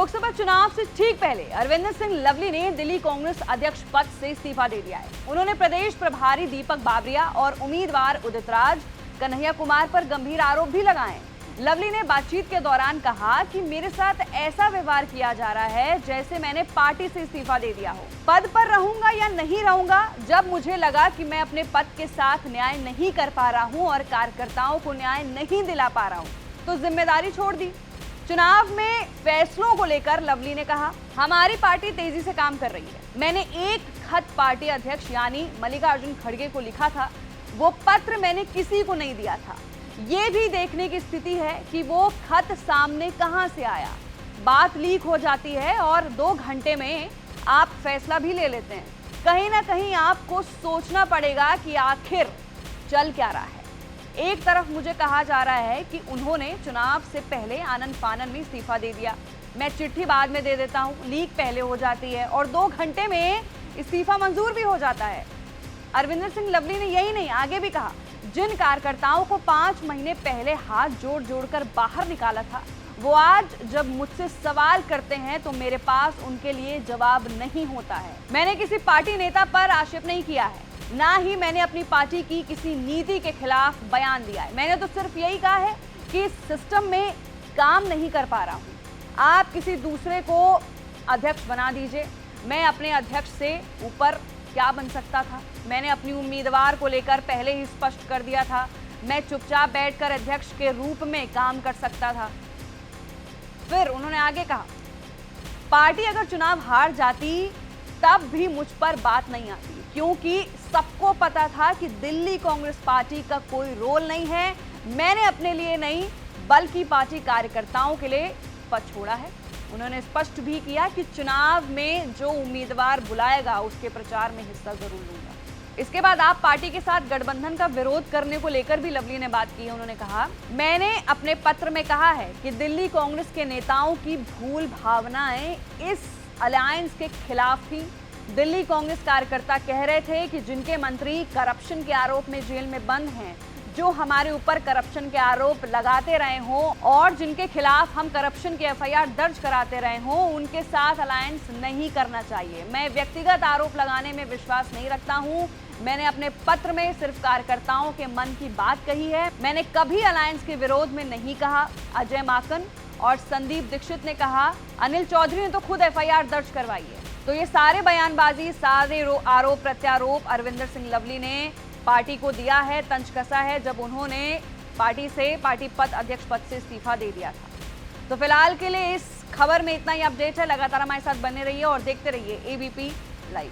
लोकसभा चुनाव से ठीक पहले अरविंदर सिंह लवली ने दिल्ली कांग्रेस अध्यक्ष पद से इस्तीफा दे दिया है। उन्होंने प्रदेश प्रभारी दीपक बाबरिया और उम्मीदवार उदित राज कन्हैया कुमार पर गंभीर आरोप भी लगाए। लवली ने बातचीत के दौरान कहा कि मेरे साथ ऐसा व्यवहार किया जा रहा है जैसे मैंने पार्टी से इस्तीफा दे दिया हो। पद पर रहूंगा या नहीं रहूंगा, जब मुझे लगा कि मैं अपने पद के साथ न्याय नहीं कर पा रहा हूं और कार्यकर्ताओं को न्याय नहीं दिला पा रहा हूं, तो जिम्मेदारी छोड़ दी। चुनाव में फैसलों को लेकर लवली ने कहा, हमारी पार्टी तेजी से काम कर रही है। मैंने एक खत पार्टी अध्यक्ष यानी मल्लिकार्जुन खड़गे को लिखा था, वो पत्र मैंने किसी को नहीं दिया था। ये भी देखने की स्थिति है कि वो खत सामने कहां से आया। बात लीक हो जाती है और 2 घंटे में आप फैसला भी ले लेते हैं। कहीं ना कहीं आपको सोचना पड़ेगा कि आखिर चल क्या रहा है। एक तरफ मुझे कहा जा रहा है कि उन्होंने चुनाव से पहले आनन फानन में इस्तीफा दे दिया, मैं चिट्ठी बाद में दे देता हूं, लीक पहले हो जाती है और 2 घंटे में इस्तीफा मंजूर भी हो जाता है। अरविंदर सिंह लवली ने यही नहीं, आगे भी कहा, जिन कार्यकर्ताओं को 5 महीने पहले हाथ जोड़ जोड़कर बाहर निकाला था, वो आज जब मुझसे सवाल करते हैं तो मेरे पास उनके लिए जवाब नहीं होता है। मैंने किसी पार्टी नेता पर आक्षेप नहीं किया है, ना ही मैंने अपनी पार्टी की किसी नीति के खिलाफ बयान दिया है। मैंने तो सिर्फ यही कहा है कि इस सिस्टम में काम नहीं कर पा रहा हूं, आप किसी दूसरे को अध्यक्ष बना दीजिए। मैं अपने अध्यक्ष से ऊपर क्या बन सकता था? मैंने अपनी उम्मीदवार को लेकर पहले ही स्पष्ट कर दिया था, मैं चुपचाप बैठकर अध्यक्ष के रूप में काम कर सकता था। फिर उन्होंने आगे कहा, पार्टी अगर चुनाव हार जाती तब भी मुझ पर बात नहीं आती, क्योंकि सबको पता था कि दिल्ली कांग्रेस पार्टी का कोई रोल नहीं है। मैंने अपने लिए नहीं बल्कि पार्टी कार्यकर्ताओं के लिए पद छोड़ा है। उन्होंने स्पष्ट भी किया कि चुनाव में जो उम्मीदवार बुलाएगा उसके प्रचार में हिस्सा जरूर लूंगा। इसके बाद आप पार्टी के साथ गठबंधन का विरोध करने को लेकर भी लवली ने बात की है। उन्होंने कहा, मैंने अपने पत्र में कहा है कि दिल्ली कांग्रेस के नेताओं की भूल भावनाएं इस अलायंस के खिलाफ थी। दिल्ली कांग्रेस कार्यकर्ता कह रहे थे कि जिनके मंत्री करप्शन के आरोप में जेल में बंद हैं, जो हमारे ऊपर करप्शन के आरोप लगाते रहे हों और जिनके खिलाफ हम करप्शन के एफआईआर दर्ज कराते रहे हों, उनके साथ अलायंस नहीं करना चाहिए। मैं व्यक्तिगत आरोप लगाने में विश्वास नहीं रखता हूं। मैंने अपने पत्र में सिर्फ कार्यकर्ताओं के मन की बात कही है, मैंने कभी अलायंस के विरोध में नहीं कहा। अजय माकन और संदीप दीक्षित ने कहा, अनिल चौधरी ने तो खुद एफआईआर दर्ज करवाई है। तो ये सारे बयानबाजी, सारे आरोप प्रत्यारोप अरविंदर सिंह लवली ने पार्टी को दिया है, तंज कसा है जब उन्होंने पार्टी पद अध्यक्ष पद से इस्तीफा दे दिया था। तो फिलहाल के लिए इस खबर में इतना ही अपडेट है। लगातार हमारे साथ बने रहिए और देखते रहिए एबीपी लाइव।